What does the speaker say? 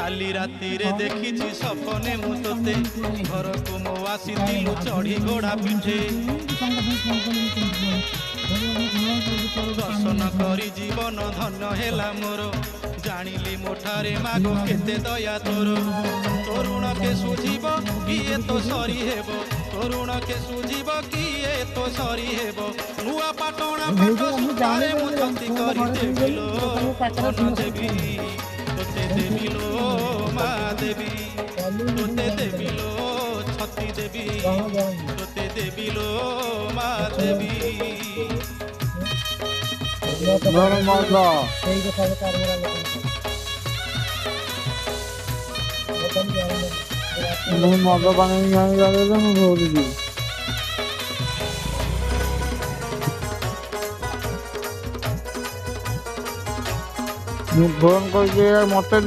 কালি রাতিরে দেখিছি সপনে মু তোতে ঘরকু মো আসিলু চড়ি ঘোড়া পিঠে দর্শন করি জীবন ধন্য হেলা মোর জানিলি মোঠারে মাগ কেতে দয়া তোর তরুণকে সুঝিব কিয়ে তো সরি হেব তরুণকে সুঝিব কিয়ে তো সরি হেব নুয়া পাটଣା পাଟ সুতারে মু ছতি করি দেবিলো ধন দেবী তোতে দেবিলো মা দেবী তোতে দেবিলো ছতি দেবী তোতে দেবিলো মা দেবী ମଦ ପାଣି ଜାଣିଲେ ମୁଁ ଧରୁଛି ମୁଁ ଫୋନ କରିଛି ମତେ